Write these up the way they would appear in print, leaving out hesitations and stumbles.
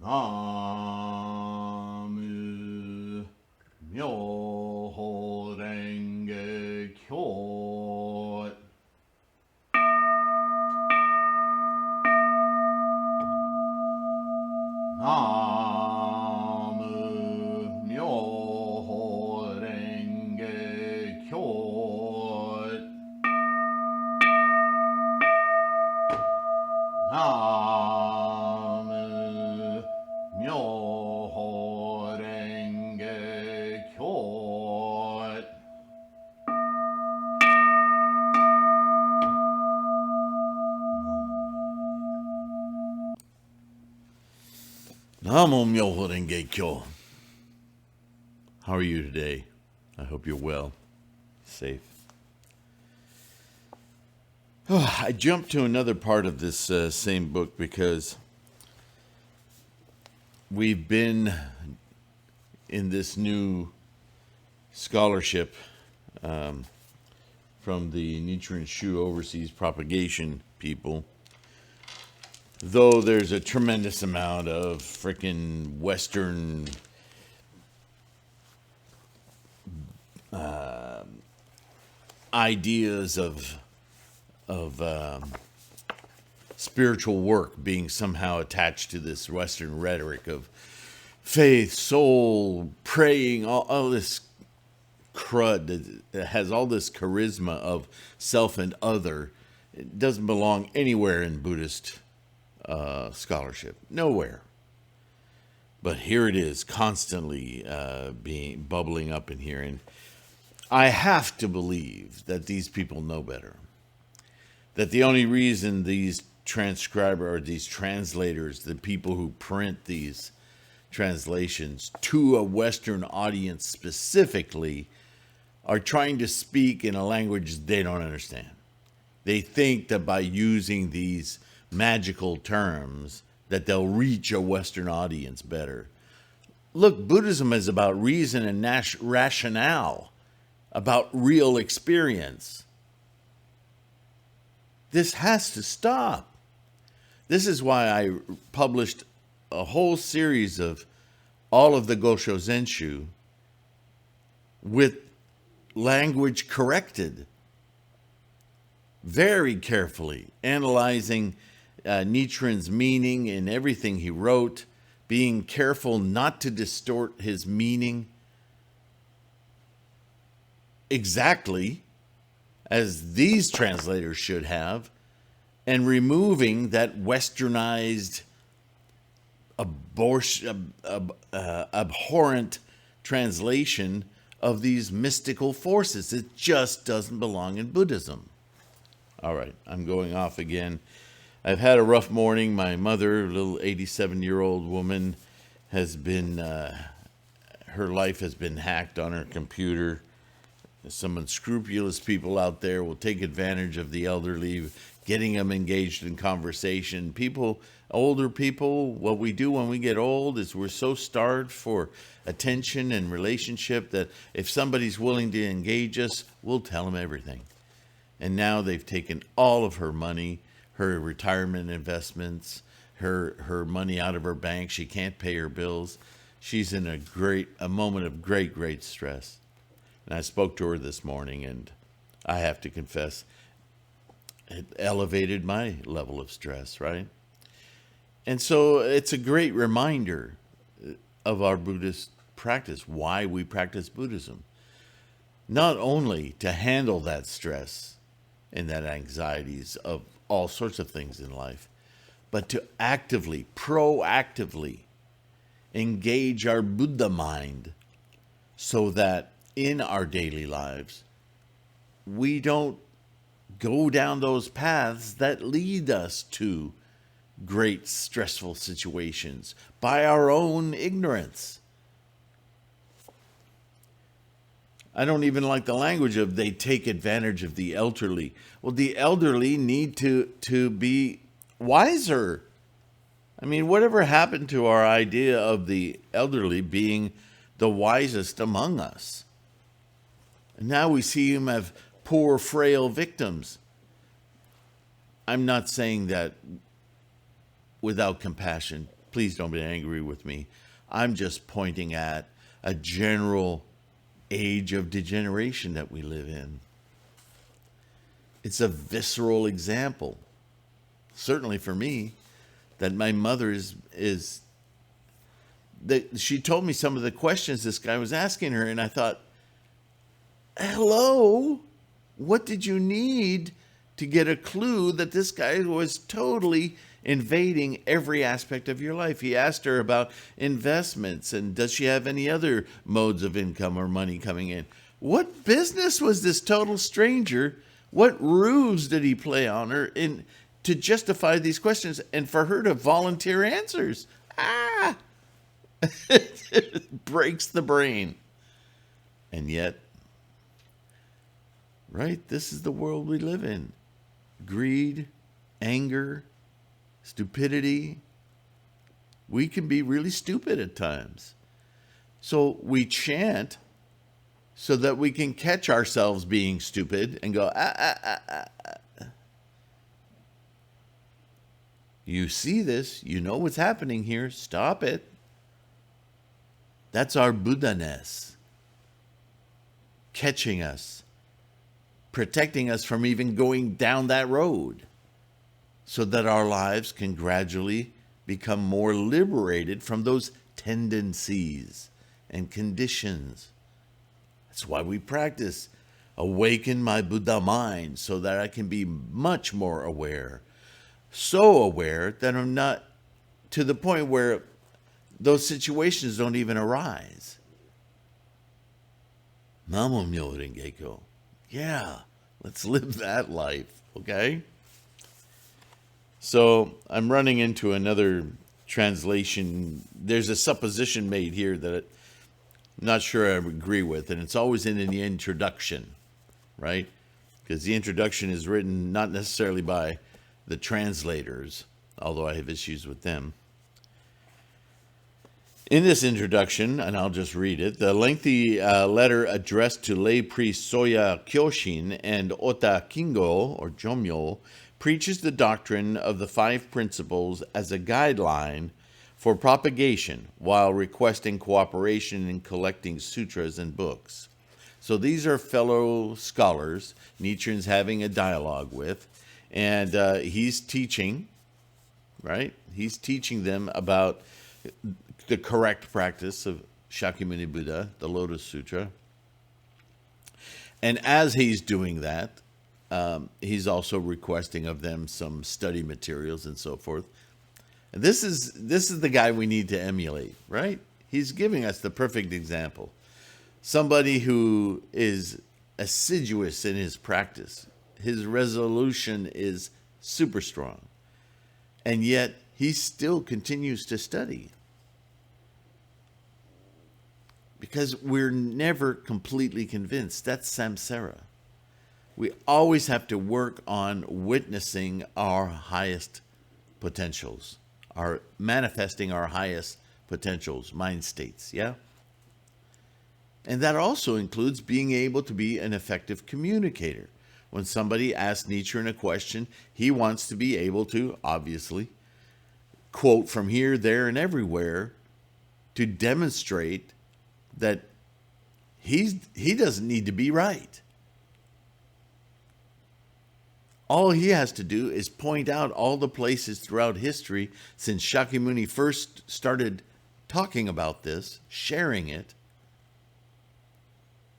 ナム妙法蓮華経。ナム妙法蓮華経。ナム妙法蓮華経。Namo Myoho Renge Kyo. How are you today? I hope you're well, safe. I jumped to another part of this same book because we've been in this new scholarship from the Nichiren Shu overseas propagation people. Though there's a tremendous amount of freaking Western ideas of spiritual work being somehow attached to this Western rhetoric of faith, soul, praying, all this crud that has all this charisma of self and other. It doesn't belong anywhere in Buddhist scholarship. Nowhere. But here it is, constantly being bubbling up in here. And I have to believe that these people know better. That the only reason these transcribers or these translators, the people who print these translations to a Western audience specifically, are trying to speak in a language they don't understand. They think that by using these magical terms that they'll reach a Western audience better. Look, Buddhism is about reason and rationale, about real experience. This has to stop. This is why I published a whole series of all of the Gosho Zenshu with language corrected, very carefully, analyzing Nichiren's meaning in everything he wrote, being careful not to distort his meaning exactly as these translators should have, and removing that westernized, abhorrent translation of these mystical forces. It just doesn't belong in Buddhism. All right, I'm going off again. I've had a rough morning. My mother, a little 87-year-old woman, has been, her life has been hacked on her computer. Some unscrupulous people out there will take advantage of the elderly, getting them engaged in conversation. People, older people, what we do when we get old is we're so starved for attention and relationship that if somebody's willing to engage us, we'll tell them everything. And now they've taken all of her money, her retirement investments, her money out of her bank. She can't pay her bills. She's in a moment of great stress. And I spoke to her this morning, and I have to confess, it elevated my level of stress, right? And so it's a great reminder of our Buddhist practice, why we practice Buddhism. Not only to handle that stress and that anxieties of all sorts of things in life, but to actively, proactively engage our Buddha mind so that in our daily lives, we don't go down those paths that lead us to great stressful situations by our own ignorance. I don't even like the language of they take advantage of the elderly. Well, the elderly need to be wiser. I mean, whatever happened to our idea of the elderly being the wisest among us? And now we see them as poor, frail victims. I'm not saying that without compassion. please don't be angry with me. I'm just pointing at a general age of degeneration that we live in. It's a visceral example, certainly for me, that my mother is that she told me some of the questions this guy was asking her, and I thought, hello, what did you need to get a clue that this guy was totally invading every aspect of your life? He asked her about investments and does she have any other modes of income or money coming in? What business was this total stranger? What ruse did he play on her to justify these questions and for her to volunteer answers? It breaks the brain. And yet, right, this is the world we live in. Greed, anger, stupidity. We can be really stupid at times. So we chant so that we can catch ourselves being stupid and go, You see this, you know what's happening here, stop it. That's our Buddha-ness, catching us, protecting us from even going down that road, so that our lives can gradually become more liberated from those tendencies and conditions. That's why we practice. Awaken my Buddha mind so that I can be much more aware. So aware that I'm not to the point where those situations don't even arise. Namo Myo Renge-kyo. Yeah, let's live that life, okay? So I'm running into another translation. There's a supposition made here that I'm not sure I agree with, and it's always in the introduction, right? Because the introduction is written not necessarily by the translators, although I have issues with them. In this introduction, and I'll just read it, the lengthy letter addressed to lay priest Soya Kyoshin and Ota Kingo, or Jomyo, preaches the doctrine of the 5 principles as a guideline for propagation while requesting cooperation in collecting sutras and books. So these are fellow scholars Nichiren's having a dialogue with, and he's teaching, right? He's teaching them about the correct practice of Shakyamuni Buddha, the Lotus Sutra. And as he's doing that, he's also requesting of them some study materials and so forth. And this is the guy we need to emulate, right? He's giving us the perfect example. Somebody who is assiduous in his practice. His resolution is super strong. And yet, he still continues to study. Because we're never completely convinced. That's samsara. We always have to work on witnessing our highest potentials, manifesting our highest potentials, mind states, yeah? And that also includes being able to be an effective communicator. When somebody asks Nichiren a question, he wants to be able to, obviously, quote from here, there, and everywhere to demonstrate that he doesn't need to be right. All he has to do is point out all the places throughout history since Shakyamuni first started talking about this, sharing it,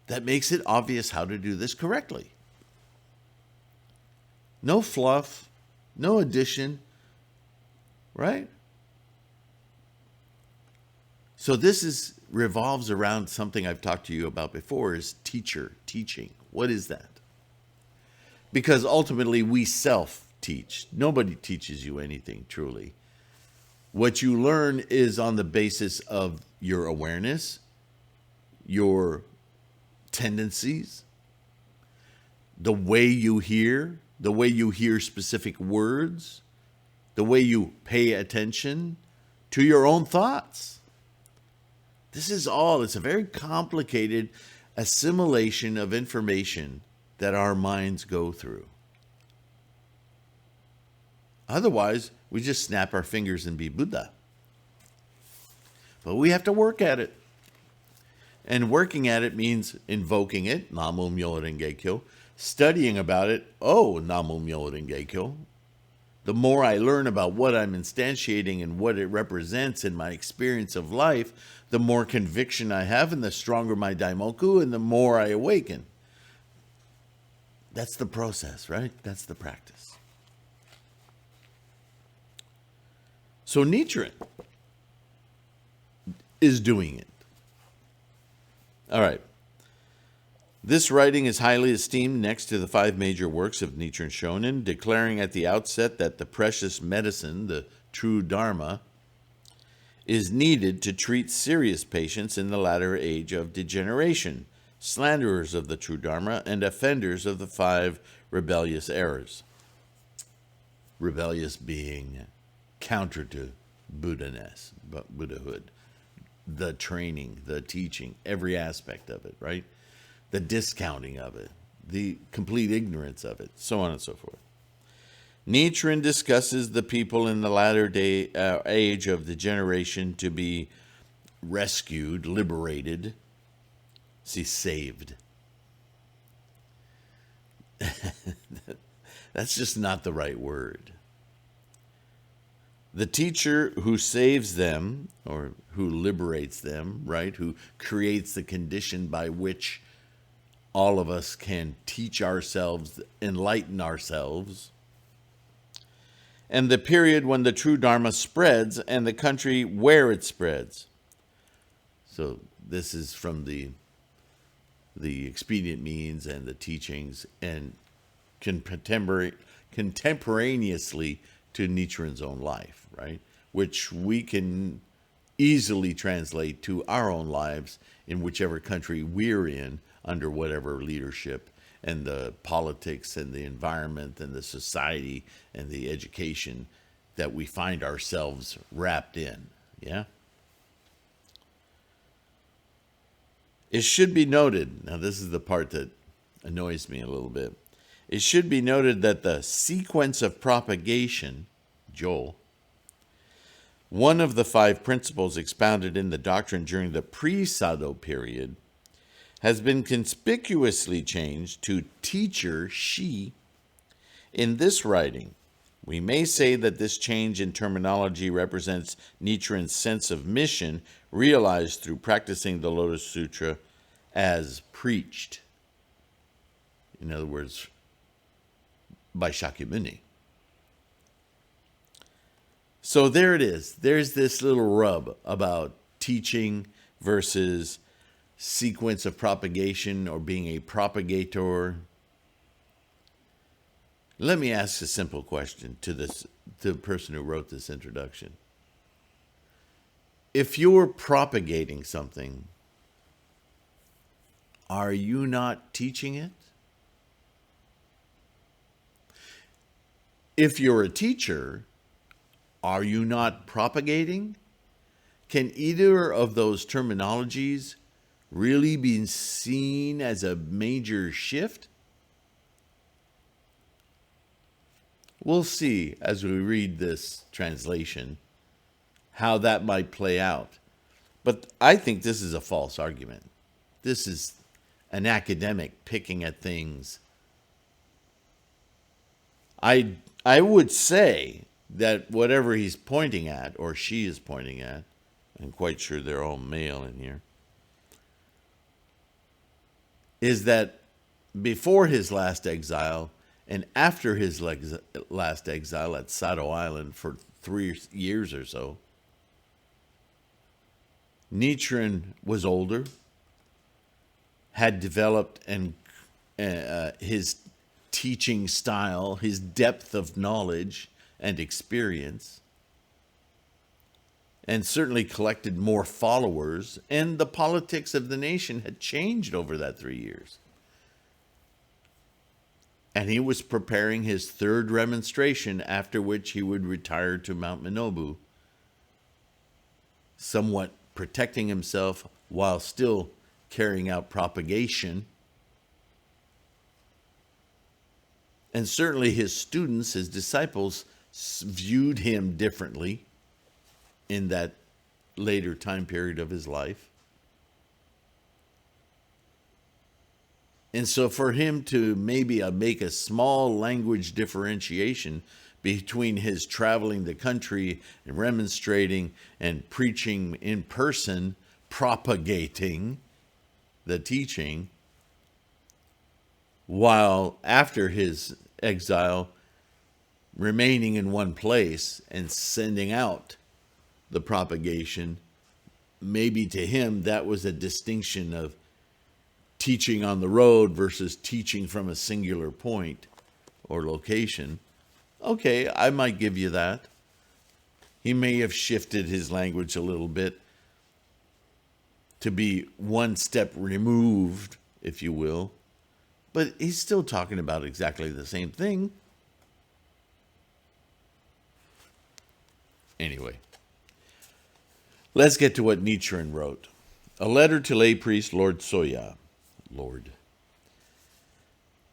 that makes it obvious how to do this correctly. No fluff, no addition, right? So this revolves around something I've talked to you about before, is teaching. What is that? Because ultimately we self-teach. Nobody teaches you anything, truly. What you learn is on the basis of your awareness, your tendencies, the way you hear specific words, the way you pay attention to your own thoughts. It's a very complicated assimilation of information that our minds go through. Otherwise, we just snap our fingers and be Buddha. But we have to work at it. And working at it means invoking it, Namu Myoho Renge Kyo, studying about it, Namu Myoho Renge Kyo. The more I learn about what I'm instantiating and what it represents in my experience of life, the more conviction I have and the stronger my daimoku and the more I awaken. That's the process, right? That's the practice. So Nichiren is doing it. All right. This writing is highly esteemed next to the 5 major works of Nichiren Shonin, declaring at the outset that the precious medicine, the true Dharma, is needed to treat serious patients in the latter age of degeneration, slanderers of the true Dharma, and offenders of the 5 rebellious errors. Rebellious being counter to Buddha-ness, Buddhahood, the training, the teaching, every aspect of it, right? The discounting of it, the complete ignorance of it, so on and so forth. Nichiren discusses the people in the latter age of degeneration to be rescued, liberated, saved. That's just not the right word. The teacher who saves them, or who liberates them, right, who creates the condition by which all of us can teach ourselves, enlighten ourselves, and the period when the true Dharma spreads and the country where it spreads. So this is from the expedient means and the teachings, and contemporaneously to Nichiren's own life, right? Which we can easily translate to our own lives in whichever country we're in, under whatever leadership, and the politics and the environment and the society and the education that we find ourselves wrapped in. Yeah? It should be noted, now this is the part that annoys me a little bit. It should be noted that the sequence of propagation, Joel, one of the 5 principles expounded in the doctrine during the pre-Sado period, has been conspicuously changed to teacher she in this writing. We may say that this change in terminology represents Nichiren's sense of mission realized through practicing the Lotus Sutra as preached. In other words, by Shakyamuni. So there it is. There's this little rub about teaching versus sequence of propagation or being a propagator. Let me ask a simple question to the person who wrote this introduction. If you're propagating something, are you not teaching it? If you're a teacher, are you not propagating? Can either of those terminologies really be seen as a major shift? We'll see as we read this translation how that might play out. But I think this is a false argument. This is an academic picking at things. I would say that whatever he's pointing at, or she is pointing at, I'm quite sure they're all male in here, is that before his last exile and after his last exile at Sado Island for 3 years or so, Nichiren was older, had developed and his teaching style, his depth of knowledge and experience, and certainly collected more followers, and the politics of the nation had changed over that 3 years. And he was preparing his 3rd remonstration, after which he would retire to Mount Minobu, somewhat protecting himself while still carrying out propagation. And certainly his students, his disciples, viewed him differently in that later time period of his life. And so for him to maybe make a small language differentiation between his traveling the country and remonstrating and preaching in person, propagating the teaching, while after his exile remaining in one place and sending out the propagation, maybe to him that was a distinction of teaching on the road versus teaching from a singular point or location. Okay, I might give you that. He may have shifted his language a little bit to be one step removed, if you will, but he's still talking about exactly the same thing. Anyway, let's get to what Nichiren wrote. A letter to lay priest Lord Soya. Lord.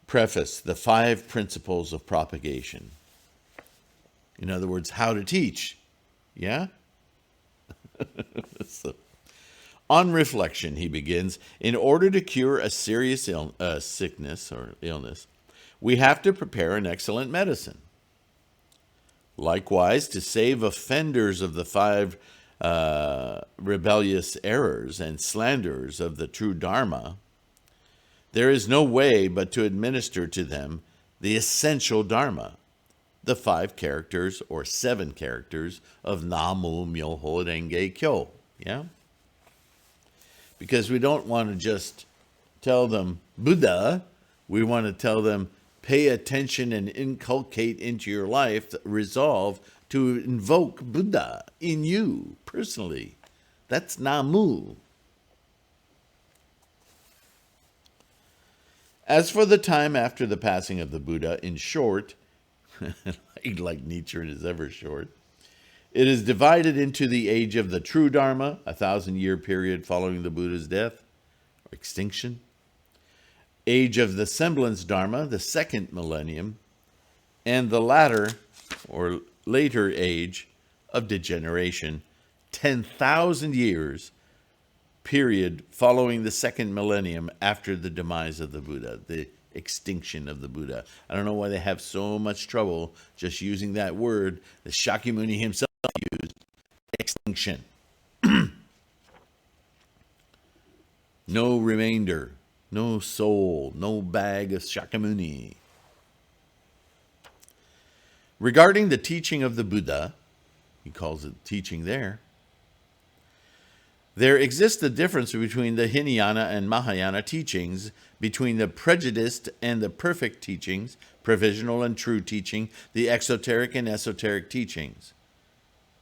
Preface, the 5 principles of propagation. In other words, how to teach. Yeah? So, on reflection, he begins, in order to cure a serious sickness or illness, we have to prepare an excellent medicine. Likewise, to save offenders of the 5 rebellious errors and slanderers of the true Dharma, there is no way but to administer to them the essential Dharma, the 5 characters or 7 characters of Namu Myoho Renge Kyo. Yeah? Because we don't want to just tell them Buddha, we want to tell them pay attention and inculcate into your life the resolve to invoke Buddha in you personally. That's Namu. As for the time after the passing of the Buddha, in short, like Nichiren is ever short, it is divided into the age of the true Dharma, 1,000-year period following the Buddha's death or extinction, age of the semblance Dharma, the 2nd millennium, and the latter or later age of degeneration, 10,000 years period following the 2nd millennium after the demise of the Buddha, the extinction of the Buddha. I don't know why they have so much trouble just using that word that Shakyamuni himself used, extinction. No remainder, no soul, no bag of Shakyamuni. Regarding the teaching of the Buddha, he calls it teaching there, there exists a difference between the Hinayana and Mahayana teachings, between the prejudiced and the perfect teachings, provisional and true teaching, the exoteric and esoteric teachings.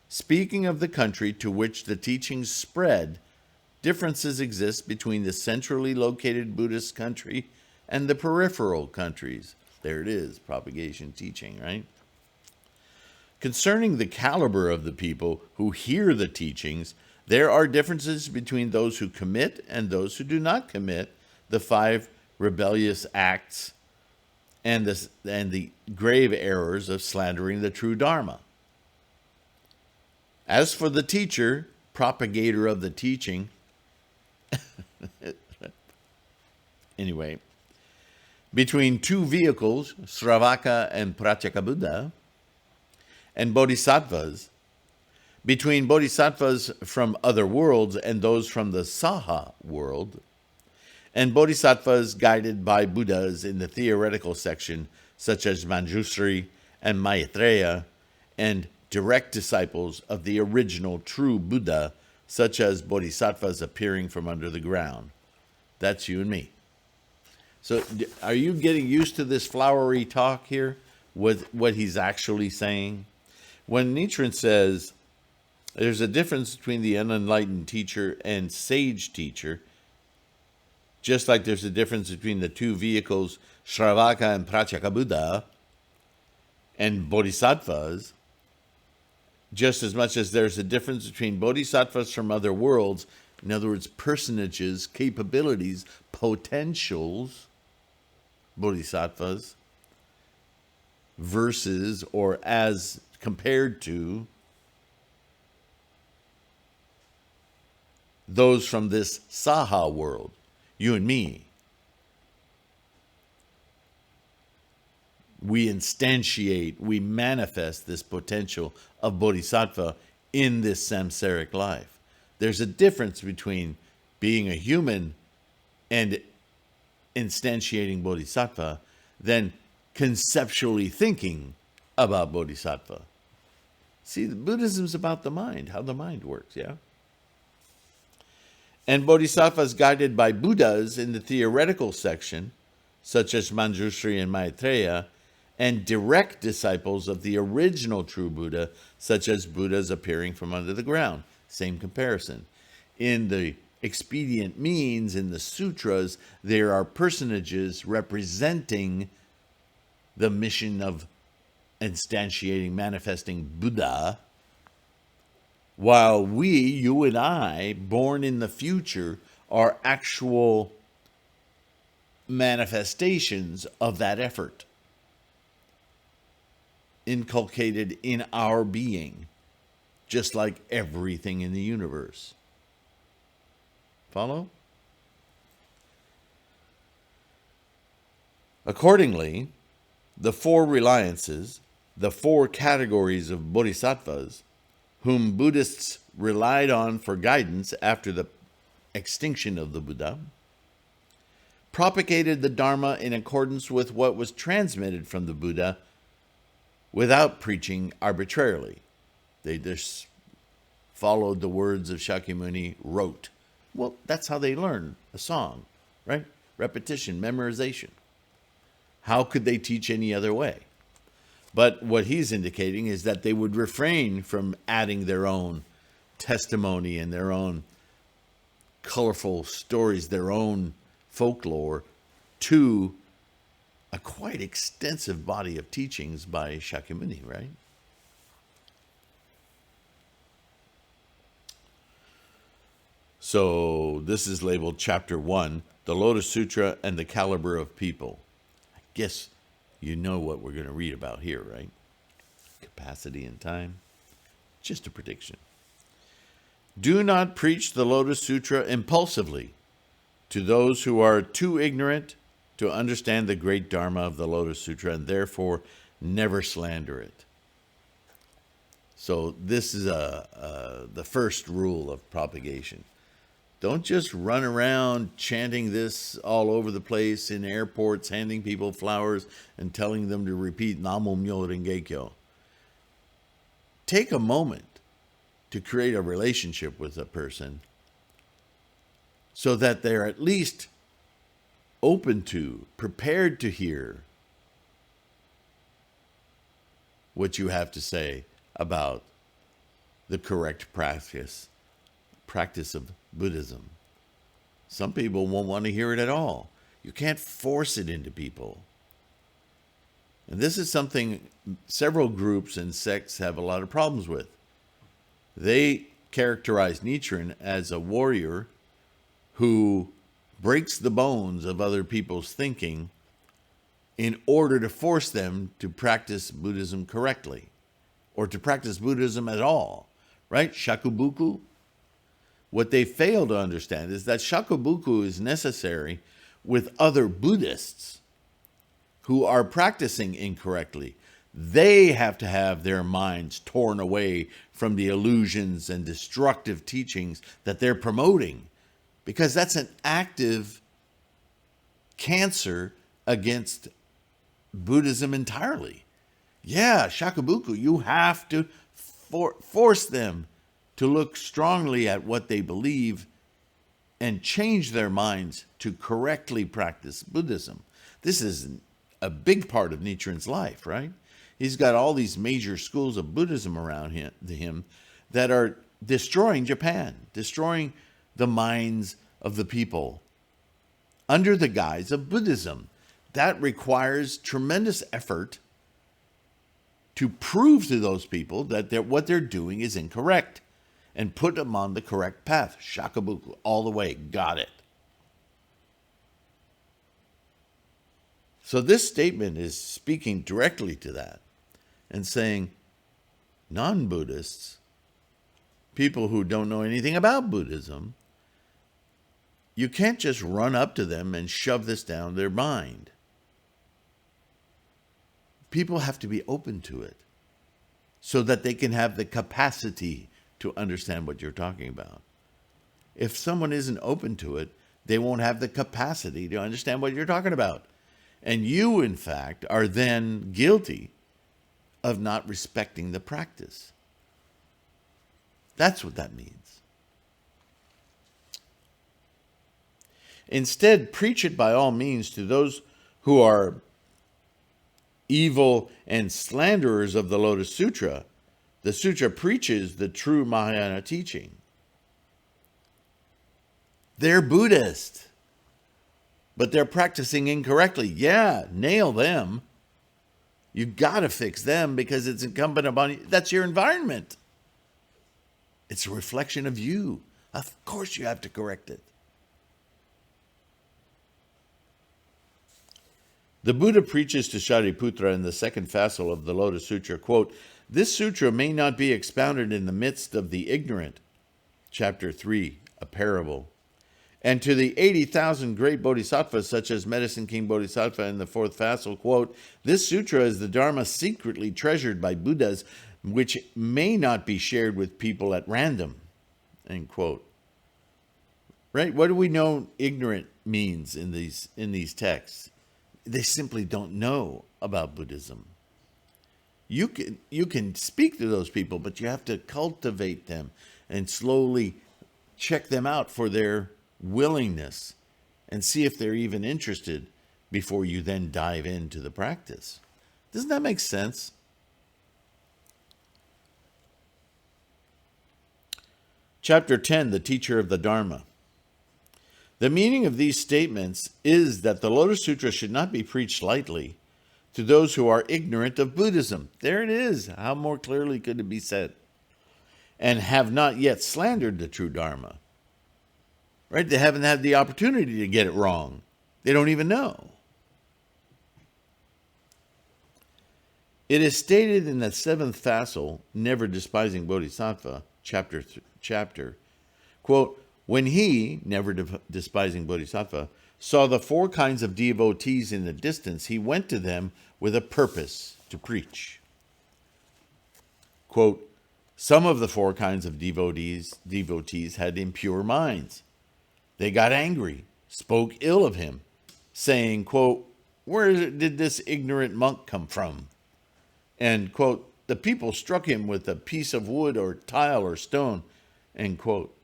Speaking of the country to which the teachings spread, differences exist between the centrally located Buddhist country and the peripheral countries. There it is, propagation teaching, right? Concerning the caliber of the people who hear the teachings, there are differences between those who commit and those who do not commit the 5 rebellious acts and the grave errors of slandering the true Dharma. As for the teacher, propagator of the teaching, anyway, between 2 vehicles, Sravaka and Pratyekabuddha, and bodhisattvas, between bodhisattvas from other worlds and those from the Saha world, and bodhisattvas guided by Buddhas in the theoretical section, such as Manjusri and Maitreya, and direct disciples of the original true Buddha, such as bodhisattvas appearing from under the ground. That's you and me. So are you getting used to this flowery talk here, with what he's actually saying? When Nichiren says, there's a difference between the unenlightened teacher and sage teacher, just like there's a difference between the 2 vehicles, Sravaka and Pratyekabuddha, and bodhisattvas, just as much as there's a difference between bodhisattvas from other worlds, in other words, personages, capabilities, potentials, bodhisattvas, versus or as compared to those from this Saha world, you and me. We instantiate, we manifest this potential of bodhisattva in this samsaric life. There's a difference between being a human and instantiating bodhisattva than conceptually thinking about bodhisattva. See, Buddhism's about the mind, how the mind works, yeah? And bodhisattvas guided by Buddhas in the theoretical section, such as Manjushri and Maitreya, and direct disciples of the original true Buddha, such as Buddhas appearing from under the ground. Same comparison. In the expedient means, in the sutras, there are personages representing the mission of instantiating, manifesting Buddha, while we, you and I, born in the future, are actual manifestations of that effort, inculcated in our being, just like everything in the universe. Follow? Accordingly, the four reliances, the four categories of bodhisattvas, whom Buddhists relied on for guidance after the extinction of the Buddha, propagated the Dharma in accordance with what was transmitted from the Buddha without preaching arbitrarily. They just followed the words of Shakyamuni, wrote. Well, that's how they learn a song, right? Repetition, memorization. How could they teach any other way? But what he's indicating is that they would refrain from adding their own testimony and their own colorful stories, their own folklore to a quite extensive body of teachings by Shakyamuni, right? So this is labeled Chapter 1, the Lotus Sutra and the Caliber of People. I guess you know what we're going to read about here, right? Capacity and time. Just a prediction. Do not preach the Lotus Sutra impulsively to those who are too ignorant to understand the great Dharma of the Lotus Sutra, and therefore never slander it. So this is the first rule of propagation. Don't just run around chanting this all over the place in airports, handing people flowers and telling them to repeat Namo Myo Renge Kyo. Take a moment to create a relationship with a person so that they're at least open to, prepared to hear what you have to say about the correct practice of Buddhism. Some people won't want to hear it at all. You can't force it into people. And this is something several groups and sects have a lot of problems with. They characterize Nichiren as a warrior who breaks the bones of other people's thinking in order to force them to practice Buddhism correctly, or to practice Buddhism at all, right? Shakubuku. What they fail to understand is that Shakubuku is necessary with other Buddhists who are practicing incorrectly. They have to have their minds torn away from the illusions and destructive teachings that they're promoting, because that's an active cancer against Buddhism entirely. Yeah, Shakubuku, you have to force them to look strongly at what they believe and change their minds to correctly practice Buddhism. This is a big part of Nichiren's life, right? He's got all these major schools of Buddhism around him that are destroying Japan, destroying the minds of the people under the guise of Buddhism. That requires tremendous effort to prove to those people that what they're doing is incorrect and put them on the correct path. Shakubuku, all the way, got it. So this statement is speaking directly to that and saying non-Buddhists, people who don't know anything about Buddhism, You can't just run up to them and shove this down their mind. People have to be open to it so that they can have the capacity to understand what you're talking about. If someone isn't open to it, they won't have the capacity to understand what you're talking about. And you, in fact, are then guilty of not respecting the practice. That's what that means. Instead, preach it by all means to those who are evil and slanderers of the Lotus Sutra. The sutra preaches the true Mahayana teaching. They're Buddhist, but they're practicing incorrectly. Yeah, nail them. You got to fix them because it's incumbent upon you. That's your environment. It's a reflection of you. Of course you have to correct it. The Buddha preaches to Shariputra in the second facile of the Lotus Sutra, quote, "This sutra may not be expounded in the midst of the ignorant," chapter 3, a parable. And to the 80,000 great bodhisattvas, such as Medicine King Bodhisattva in the fourth facile, quote, "This sutra is the Dharma secretly treasured by Buddhas, which may not be shared with people at random," end quote. Right? What do we know ignorant means in these texts? They simply don't know about Buddhism. You can speak to those people, but you have to cultivate them and slowly check them out for their willingness and see if they're even interested before you then dive into the practice. Doesn't that make sense? Chapter 10, the teacher of the Dharma. The meaning of these statements is that the Lotus Sutra should not be preached lightly to those who are ignorant of Buddhism. There it is. How more clearly could it be said? And have not yet slandered the true Dharma. Right? They haven't had the opportunity to get it wrong. They don't even know. It is stated in the seventh facile, Never Despising Bodhisattva, chapter, quote, "When he, never despising Bodhisattva, saw the four kinds of devotees in the distance, he went to them with a purpose to preach." Quote, "Some of the four kinds of devotees had impure minds. They got angry, spoke ill of him, saying, quote, 'Where did this ignorant monk come from?' And, quote, 'The people struck him with a piece of wood or tile or stone,' end quote.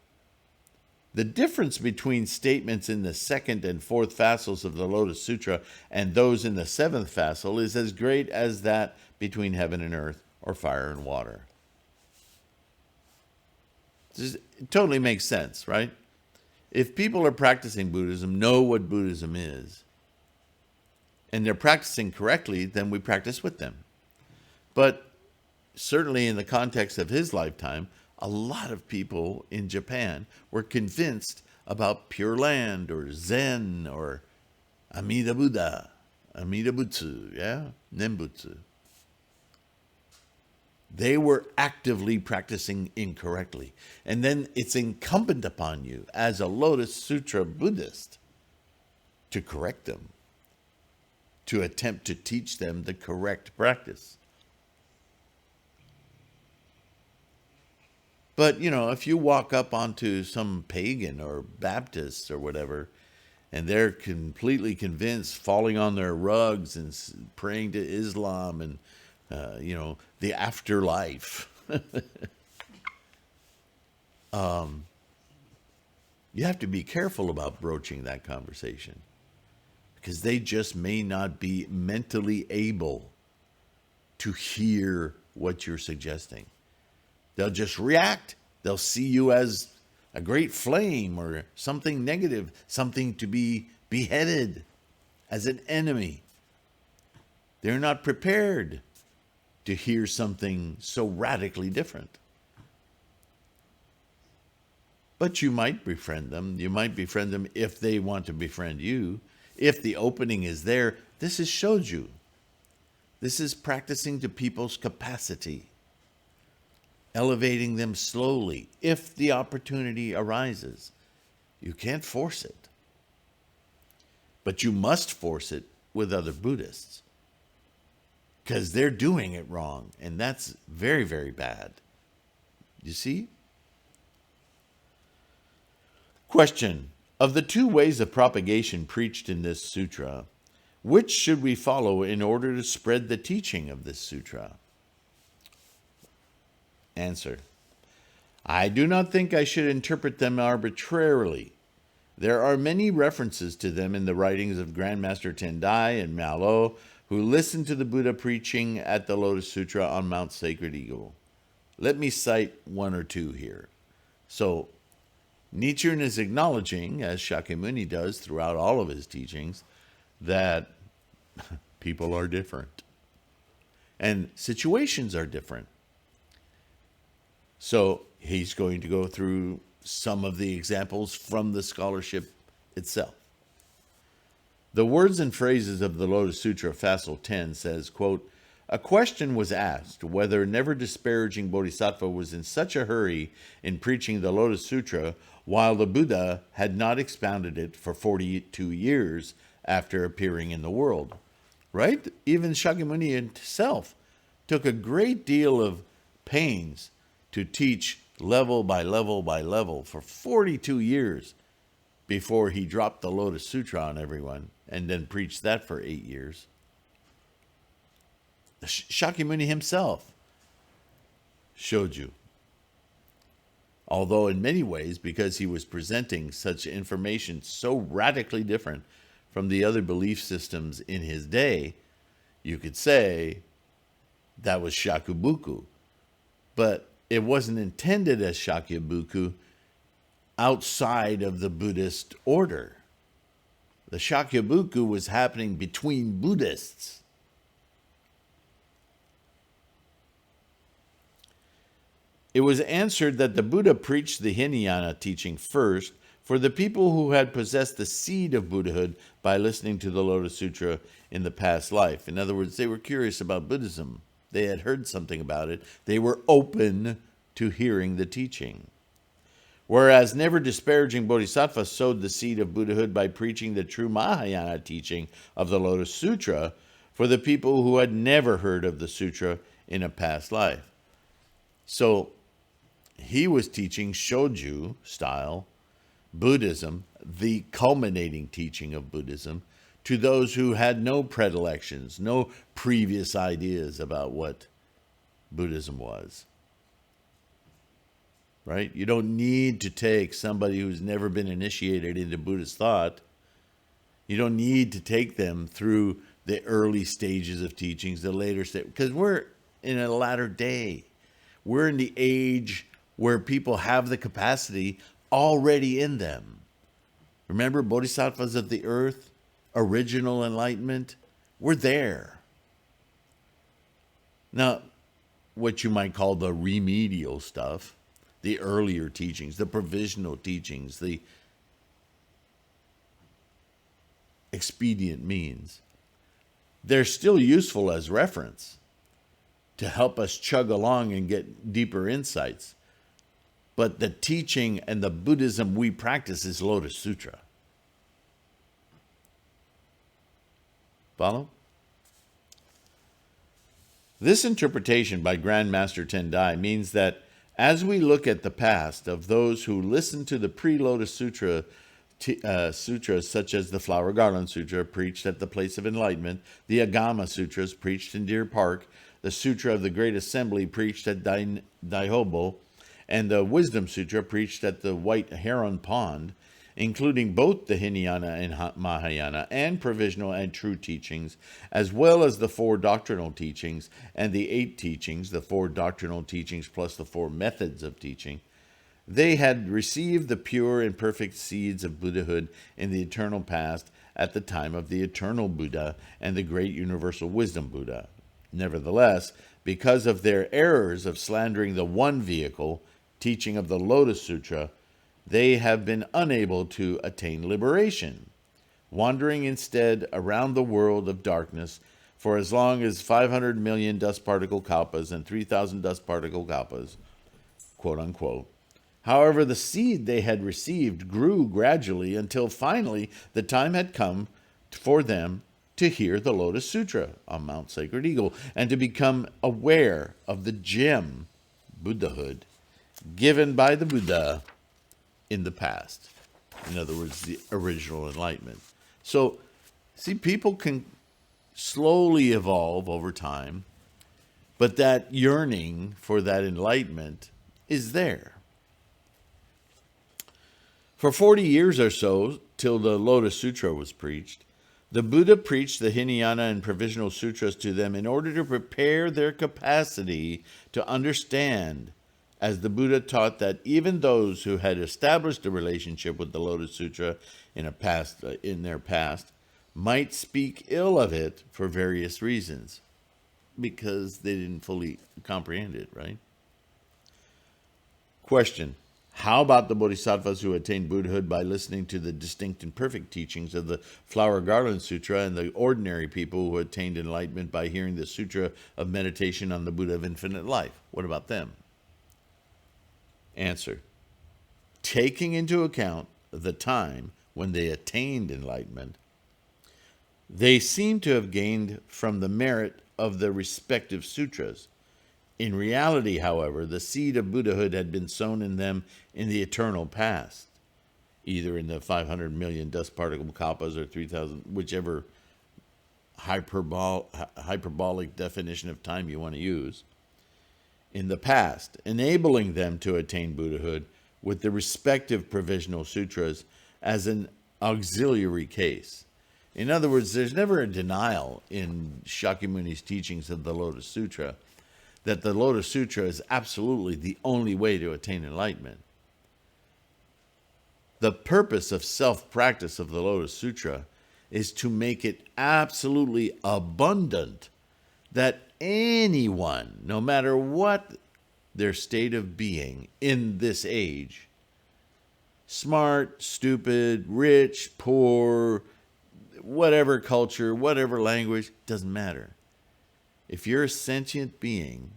The difference between statements in the second and fourth faciles of the Lotus Sutra and those in the seventh facile is as great as that between heaven and earth or fire and water. It totally makes sense, right? If people are practicing Buddhism, know what Buddhism is, and they're practicing correctly, then we practice with them. But certainly in the context of his lifetime, a lot of people in Japan were convinced about Pure Land or Zen or Amida Buddha, Amida Butsu, Nembutsu. They were actively practicing incorrectly. And then it's incumbent upon you as a Lotus Sutra Buddhist to correct them, to attempt to teach them the correct practice. But, if you walk up onto some pagan or Baptist or whatever, and they're completely convinced, falling on their rugs and praying to Islam and, the afterlife, you have to be careful about broaching that conversation because they just may not be mentally able to hear what you're suggesting. They'll just react. They'll see you as a great flame or something negative, something to be beheaded, as an enemy. They're not prepared to hear something so radically different. But you might befriend them. You might befriend them if they want to befriend you. If the opening is there, this is Shoju. This is practicing to people's capacity, elevating them slowly if the opportunity arises. You can't force it. But you must force it with other Buddhists, because they're doing it wrong, and that's very, very bad. You see? Question. Of the two ways of propagation preached in this sutra, which should we follow in order to spread the teaching of this sutra? Answer. I do not think I should interpret them arbitrarily. There are many references to them in the writings of Grandmaster Tendai and Malo, who listened to the Buddha preaching at the Lotus Sutra on Mount Sacred Eagle. Let me cite one or two here. So, Nichiren is acknowledging, as Shakyamuni does throughout all of his teachings, that people are different and situations are different. So he's going to go through some of the examples from the scholarship itself. The words and phrases of the Lotus Sutra, Facile 10, says, quote, a question was asked whether never disparaging Bodhisattva was in such a hurry in preaching the Lotus Sutra while the Buddha had not expounded it for 42 years after appearing in the world. Right? Even Shakyamuni himself took a great deal of pains to teach level by level by level for 42 years before he dropped the Lotus Sutra on everyone and then preached that for 8 years. Shakyamuni himself, Shoju. Although in many ways, because he was presenting such information so radically different from the other belief systems in his day, you could say that was Shakubuku. But it wasn't intended as Shakubuku outside of the Buddhist order. The Shakubuku was happening between Buddhists. It was answered that the Buddha preached the Hinayana teaching first for the people who had possessed the seed of Buddhahood by listening to the Lotus Sutra in the past life. In other words, they were curious about Buddhism. They had heard something about it. They were open to hearing the teaching. Whereas never disparaging Bodhisattva sowed the seed of Buddhahood by preaching the true Mahayana teaching of the Lotus Sutra for the people who had never heard of the sutra in a past life. So he was teaching Shoju style Buddhism, the culminating teaching of Buddhism, to those who had no predilections, no previous ideas about what Buddhism was. Right? You don't need to take somebody who's never been initiated into Buddhist thought. You don't need to take them through the early stages of teachings, the later stage, because we're in a latter day. We're in the age where people have the capacity already in them. Remember, bodhisattvas of the earth, original enlightenment, we're there. Now, what you might call the remedial stuff, the earlier teachings, the provisional teachings, the expedient means, they're still useful as reference to help us chug along and get deeper insights. But the teaching and the Buddhism we practice is Lotus Sutra. Follow? This interpretation by Grandmaster Tendai means that as we look at the past of those who listened to the pre-Lotus Sutra sutras such as the Flower Garland Sutra preached at the Place of Enlightenment, the Agama Sutras preached in Deer Park, the Sutra of the Great Assembly preached at Daihobo, and the Wisdom Sutra preached at the White Heron Pond, including both the Hinayana and Mahayana and provisional and true teachings, as well as the 4 doctrinal teachings and the 8 teachings, the 4 doctrinal teachings plus the 4 methods of teaching. They had received the pure and perfect seeds of Buddhahood in the eternal past at the time of the eternal Buddha and the great universal wisdom Buddha. Nevertheless, because of their errors of slandering the one vehicle, teaching of the Lotus Sutra, they have been unable to attain liberation, wandering instead around the world of darkness for as long as 500 million dust particle kalpas and 3,000 dust particle kalpas, quote unquote. However, the seed they had received grew gradually until finally the time had come for them to hear the Lotus Sutra on Mount Sacred Eagle and to become aware of the gem, Buddhahood, given by the Buddha in the past. In other words, the original enlightenment. So, see, people can slowly evolve over time, but that yearning for that enlightenment is there. For 40 years or so, till the Lotus Sutra was preached, the Buddha preached the Hinayana and Provisional Sutras to them in order to prepare their capacity to understand, as the Buddha taught that even those who had established a relationship with the Lotus Sutra in their past might speak ill of it for various reasons, because they didn't fully comprehend it, right? Question: how about the bodhisattvas who attained Buddhahood by listening to the distinct and perfect teachings of the Flower Garland Sutra, and the ordinary people who attained enlightenment by hearing the Sutra of Meditation on the Buddha of Infinite Life? What about them? Answer: taking into account the time when they attained enlightenment, they seem to have gained from the merit of the respective sutras. In reality, however, the seed of Buddhahood had been sown in them in the eternal past, either in the 500 million dust particle kalpas or 3,000, whichever hyperbolic definition of time you want to use, in the past, enabling them to attain Buddhahood with the respective provisional sutras as an auxiliary case. In other words, there's never a denial in Shakyamuni's teachings of the Lotus Sutra that the Lotus Sutra is absolutely the only way to attain enlightenment. The purpose of self-practice of the Lotus Sutra is to make it absolutely abundant that anyone, no matter what their state of being in this age, smart, stupid, rich, poor, whatever culture, whatever language, doesn't matter. If you're a sentient being,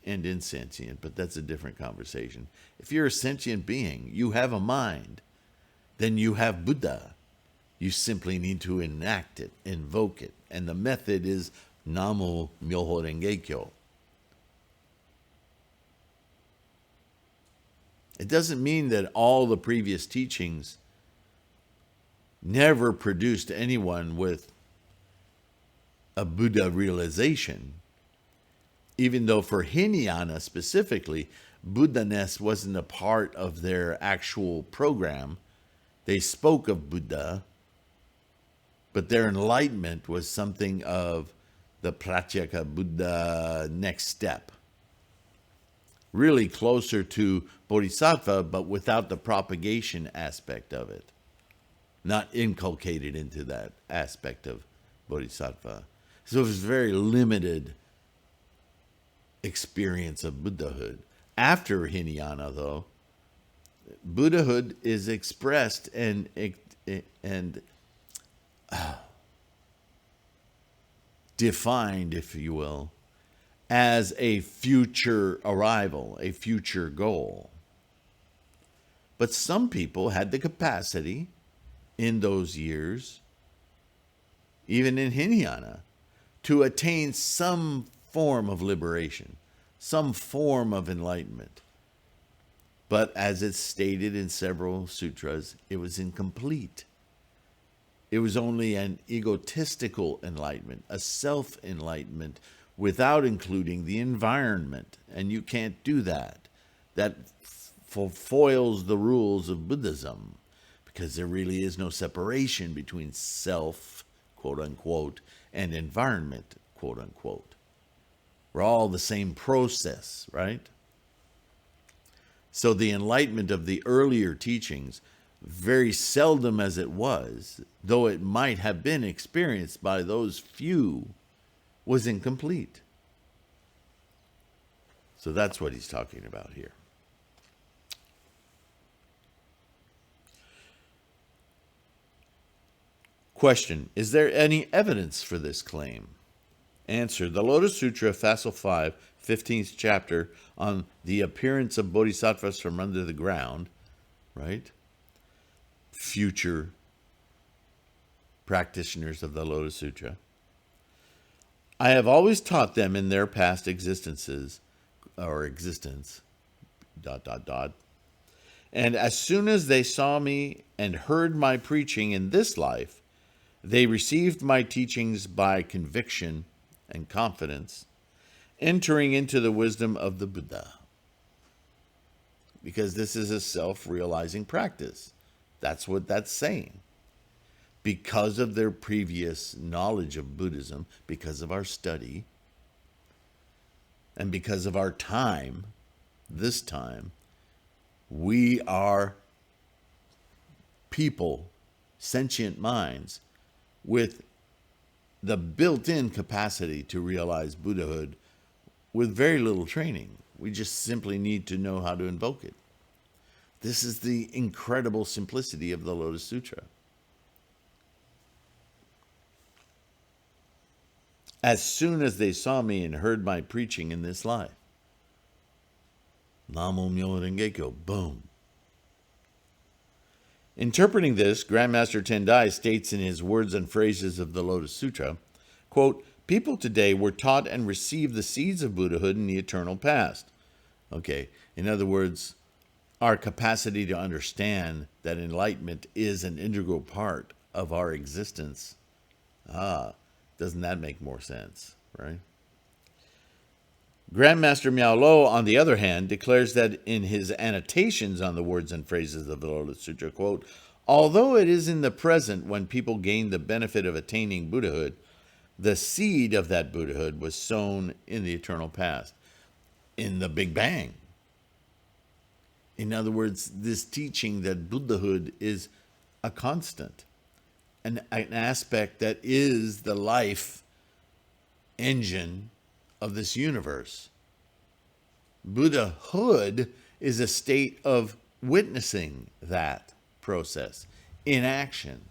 and insentient, but that's a different conversation. If you're a sentient being, you have a mind, then you have Buddha. You simply need to enact it, invoke it. And the method is Namo Myoho Renge Kyo. It doesn't mean that all the previous teachings never produced anyone with a Buddha realization, even though for Hinayana specifically, Buddha-ness wasn't a part of their actual program. They spoke of Buddha, but their enlightenment was something of the Pratyeka Buddha next step. Really closer to Bodhisattva, but without the propagation aspect of it. Not inculcated into that aspect of Bodhisattva. So it was very limited experience of Buddhahood. After Hinayana, though, Buddhahood is expressed and defined, if you will, as a future arrival, a future goal. But some people had the capacity in those years, even in Hinayana, to attain some form of liberation, some form of enlightenment. But as it's stated in several sutras, it was incomplete. It was only an egotistical enlightenment, a self-enlightenment, without including the environment. And you can't do that. That foils the rules of Buddhism, because there really is no separation between self, quote unquote, and environment, quote unquote. We're all the same process, right? So the enlightenment of the earlier teachings, very seldom as it was, though it might have been experienced by those few, was incomplete. So that's what he's talking about here. Question: is there any evidence for this claim? Answer. The Lotus Sutra, Facile 5, 15th chapter, on the appearance of bodhisattvas from under the ground, right? Future practitioners of the Lotus Sutra. I have always taught them in their past existences, or existence, ... And as soon as they saw me and heard my preaching in this life, they received my teachings by conviction and confidence, entering into the wisdom of the Buddha. Because this is a self-realizing practice. That's what that's saying. Because of their previous knowledge of Buddhism, because of our study, and because of our time, this time, we are people, sentient minds, with the built-in capacity to realize Buddhahood with very little training. We just simply need to know how to invoke it. This is the incredible simplicity of the Lotus Sutra. As soon as they saw me and heard my preaching in this life, Namo Myoho Renge Kyo, boom. Interpreting this, Grandmaster Tendai states in his Words and Phrases of the Lotus Sutra, quote, people today were taught and received the seeds of Buddhahood in the eternal past. Okay, in other words, our capacity to understand that enlightenment is an integral part of our existence. Doesn't that make more sense, right? Grandmaster Miao Lo, on the other hand, declares that in his annotations on the Words and Phrases of the Lotus Sutra, quote, although it is in the present when people gain the benefit of attaining Buddhahood, the seed of that Buddhahood was sown in the eternal past, in the Big Bang. In other words, this teaching that Buddhahood is a constant, an aspect that is the life engine of this universe. Buddhahood is a state of witnessing that process in action,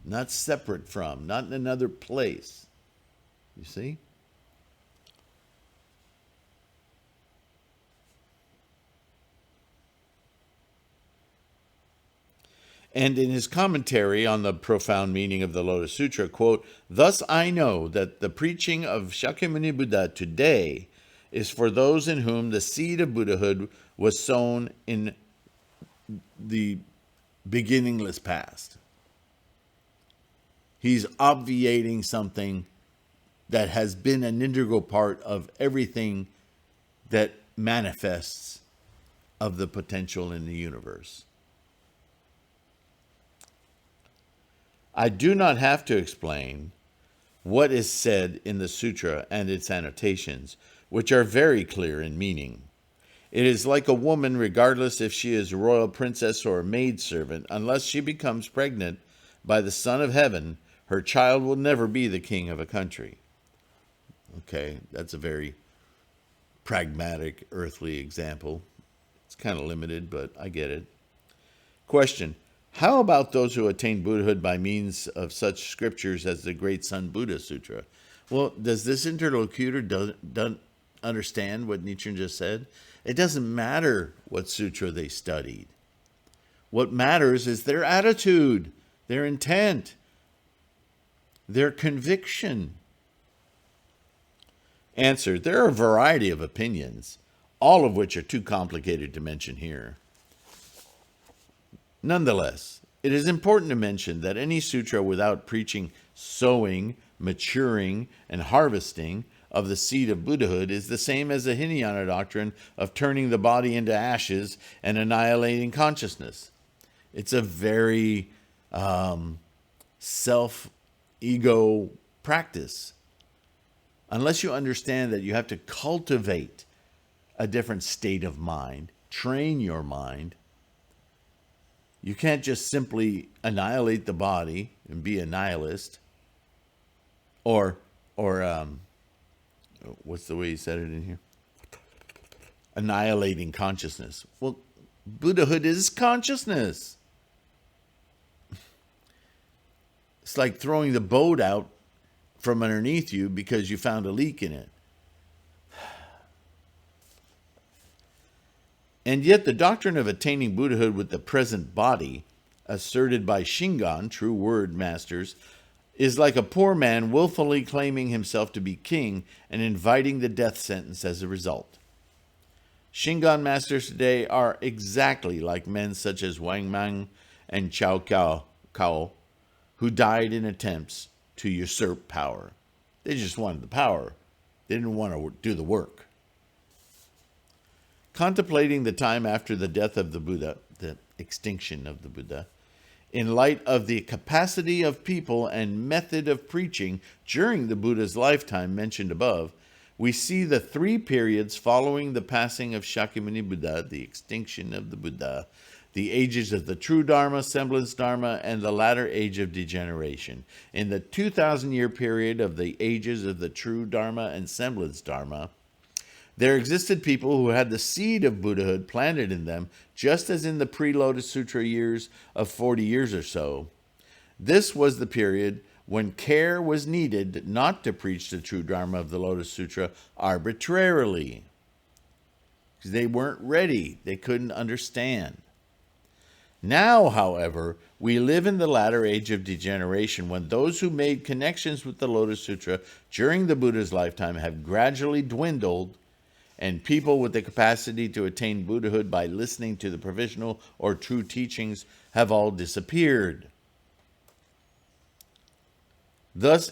not separate from, not in another place. You see? And in his commentary on the profound meaning of the Lotus Sutra, quote, thus I know that the preaching of Shakyamuni Buddha today is for those in whom the seed of Buddhahood was sown in the beginningless past. He's obviating something that has been an integral part of everything that manifests of the potential in the universe. I do not have to explain what is said in the sutra and its annotations, which are very clear in meaning. It is like a woman, regardless if she is a royal princess or a maidservant, unless she becomes pregnant by the Son of Heaven, her child will never be the king of a country. Okay, that's a very pragmatic, earthly example. It's kind of limited, but I get it. Question. How about those who attain Buddhahood by means of such scriptures as the Great Sun Buddha Sutra? Well, does this interlocutor don't understand what Nichiren just said? It doesn't matter what sutra they studied. What matters is their attitude, their intent, their conviction. Answer. There are a variety of opinions, all of which are too complicated to mention here. Nonetheless, it is important to mention that any sutra without preaching sowing, maturing, and harvesting of the seed of Buddhahood is the same as the Hinayana doctrine of turning the body into ashes and annihilating consciousness. It's a very self-ego practice. Unless you understand that you have to cultivate a different state of mind, train your mind, you can't just simply annihilate the body and be a nihilist. Or what's the way he said it in here? Annihilating consciousness. Well, Buddhahood is consciousness. It's like throwing the boat out from underneath you because you found a leak in it. And yet the doctrine of attaining Buddhahood with the present body, asserted by Shingon, true word masters, is like a poor man willfully claiming himself to be king and inviting the death sentence as a result. Shingon masters today are exactly like men such as Wang Mang and Chao Kao, who died in attempts to usurp power. They just wanted the power. They didn't want to do the work. Contemplating the time after the death of the Buddha, the extinction of the Buddha, in light of the capacity of people and method of preaching during the Buddha's lifetime mentioned above, we see the three periods following the passing of Shakyamuni Buddha, the extinction of the Buddha, the ages of the true Dharma, semblance Dharma, and the latter age of degeneration. In the 2,000-year period of the ages of the true Dharma and semblance Dharma, there existed people who had the seed of Buddhahood planted in them, just as in the pre-Lotus Sutra years of 40 years or so. This was the period when care was needed not to preach the true Dharma of the Lotus Sutra arbitrarily. Because they weren't ready. They couldn't understand. Now, however, we live in the latter age of degeneration when those who made connections with the Lotus Sutra during the Buddha's lifetime have gradually dwindled, and people with the capacity to attain Buddhahood by listening to the provisional or true teachings have all disappeared. Thus,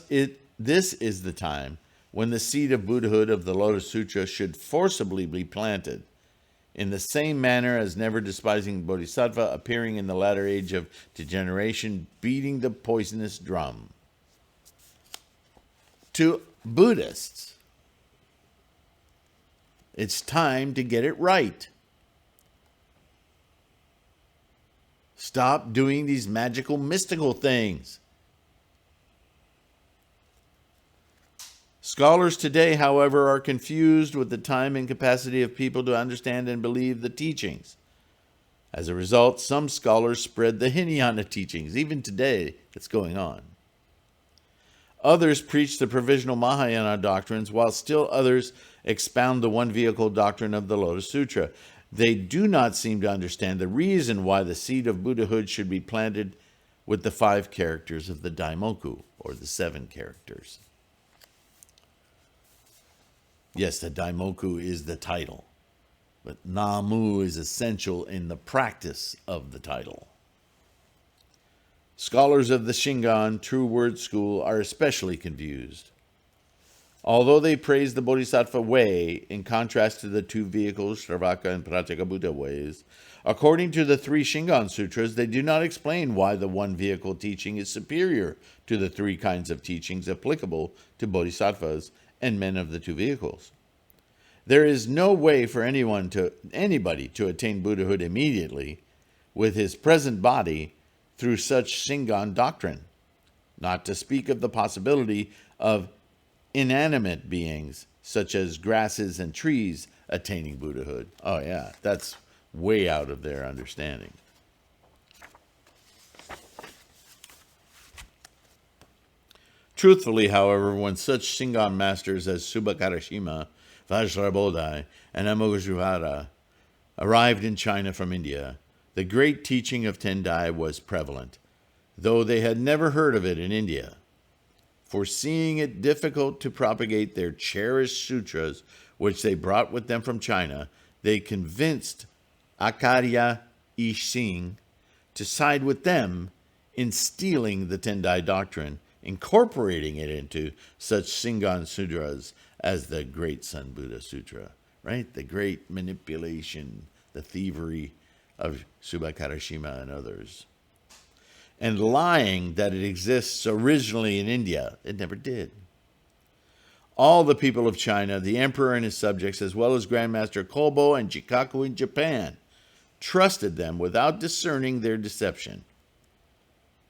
this is the time when the seed of Buddhahood of the Lotus Sutra should forcibly be planted, in the same manner as never despising Bodhisattva appearing in the latter age of degeneration, beating the poisonous drum. To Buddhists, it's time to get it right. Stop doing these magical, mystical things. Scholars today, however, are confused with the time and capacity of people to understand and believe the teachings. As a result, some scholars spread the Hinayana teachings, even today, that's going on. Others preach the provisional Mahayana doctrines, while still others expound the one vehicle doctrine of the Lotus Sutra. They do not seem to understand the reason why the seed of Buddhahood should be planted with the 5 characters of the Daimoku, or the 7 characters. Yes, the Daimoku is the title, but Namu is essential in the practice of the title. Scholars of the Shingon True Word School are especially confused. Although they praise the Bodhisattva way in contrast to the 2 vehicles, Sravaka and Pratyekabuddha ways, according to the 3 Shingon Sutras, they do not explain why the one vehicle teaching is superior to the 3 kinds of teachings applicable to Bodhisattvas and men of the 2 vehicles. There is no way for anybody to attain Buddhahood immediately with his present body through such Shingon doctrine, not to speak of the possibility of inanimate beings such as grasses and trees attaining Buddhahood. Oh yeah, that's way out of their understanding. Truthfully, however, when such Shingon masters as Subhakarashima, Vajrabodhi, and Amoghajivara arrived in China from India, the great teaching of Tendai was prevalent, though they had never heard of it in India. Foreseeing it difficult to propagate their cherished sutras, which they brought with them from China, they convinced Acharya Ising to side with them in stealing the Tendai doctrine, incorporating it into such Shingon sutras as the Great Sun Buddha Sutra, right? The great manipulation, the thievery of Subhakarashima and others. And lying that it exists originally in India. It never did. All the people of China, the emperor and his subjects, as well as Grandmaster Kobo and Jikaku in Japan, trusted them without discerning their deception.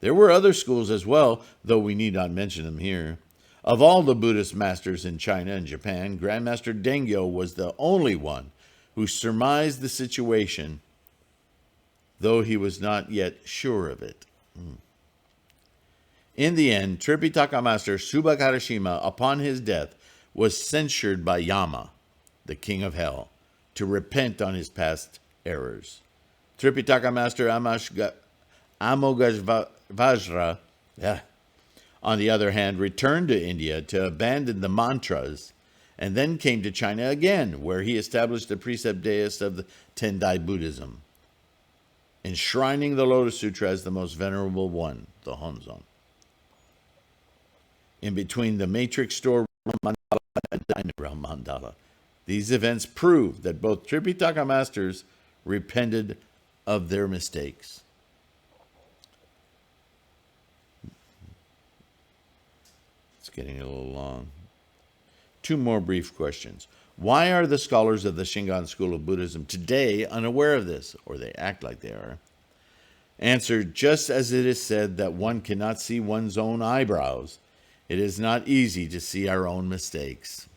There were other schools as well, though we need not mention them here. Of all the Buddhist masters in China and Japan, Grandmaster Dengyo was the only one who surmised the situation, though he was not yet sure of it. In the end, Tripitaka Master Subakarashima, upon his death, was censured by Yama, the king of hell, to repent on his past errors. Tripitaka Master Amogajvajra, on the other hand, returned to India to abandon the mantras, and then came to China again, where he established the precept deist of the Tendai Buddhism, enshrining the Lotus Sutra as the most venerable one, the Honzon. In between the matrix store mandala and dynagram mandala, these events prove that both Tripitaka masters repented of their mistakes. It's getting a little long. 2 more brief questions. Why are the scholars of the Shingon school of Buddhism today unaware of this, or they act like they are? Answer, just as it is said that one cannot see one's own eyebrows, it is not easy to see our own mistakes.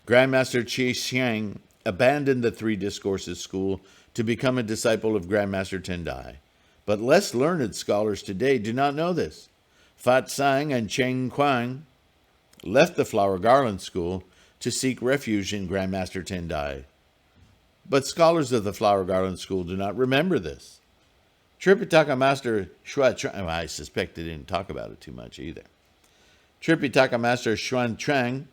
Grandmaster Qi Xiang abandoned the 3 discourses school to become a disciple of Grandmaster Tendai. But less learned scholars today do not know this. Fat Sang and Cheng Kuang left the Flower Garland school to seek refuge in Grandmaster Tendai. But scholars of the Flower Garland school do not remember this. Tripitaka Master Xuan, I suspect they didn't talk about it too much either. Tripitaka Master Xuan Chang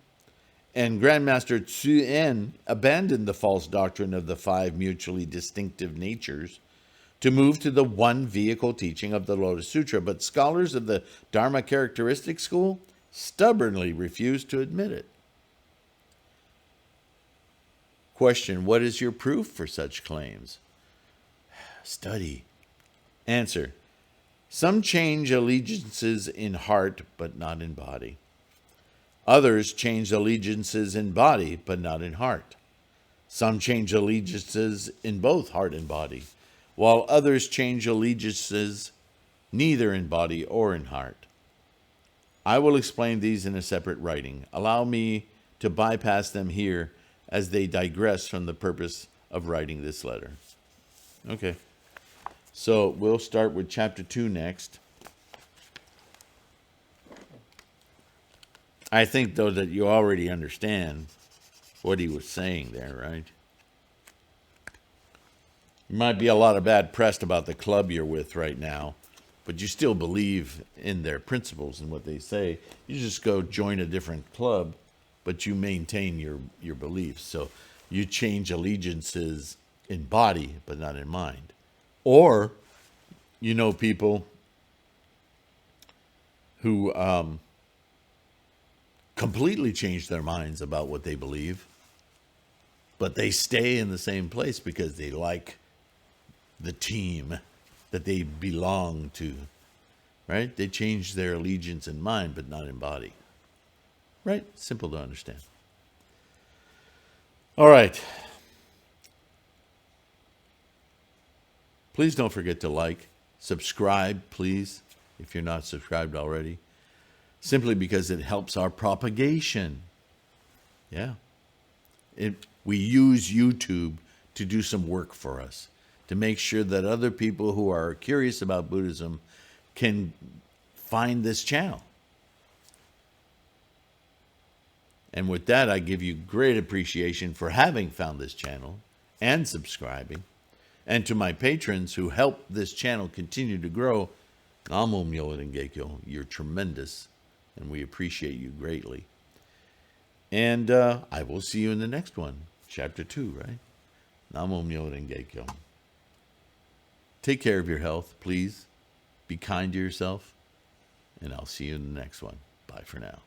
and Grandmaster Tzu En abandoned the false doctrine of the 5 mutually distinctive natures to move to the one vehicle teaching of the Lotus Sutra, but scholars of the Dharma characteristic school stubbornly refused to admit it. Question, what is your proof for such claims? Study. Answer, some change allegiances in heart, but not in body. Others change allegiances in body, but not in heart. Some change allegiances in both heart and body, while others change allegiances neither in body or in heart. I will explain these in a separate writing. Allow me to bypass them here as they digress from the purpose of writing this letter. Okay. So we'll start with chapter 2 next. I think, though, that you already understand what he was saying there, right? You might be a lot of bad press about the club you're with right now, but you still believe in their principles and what they say. You just go join a different club, but you maintain your beliefs. So you change allegiances in body, but not in mind. Or, you know, people who completely change their minds about what they believe, but they stay in the same place because they like the team that they belong to, right? They change their allegiance in mind, but not in body, right? Simple to understand. All right. Please don't forget to like, subscribe, please, if you're not subscribed already, simply because it helps our propagation. Yeah. We use YouTube to do some work for us, to make sure that other people who are curious about Buddhism can find this channel. And with that, I give you great appreciation for having found this channel and subscribing. And to my patrons who help this channel continue to grow, Namo Myoho Renge Kyo, you're tremendous, and we appreciate you greatly. And I will see you in the next one, chapter 2, right? Namo Myoho Renge Kyo. Take care of your health, please. Be kind to yourself, and I'll see you in the next one. Bye for now.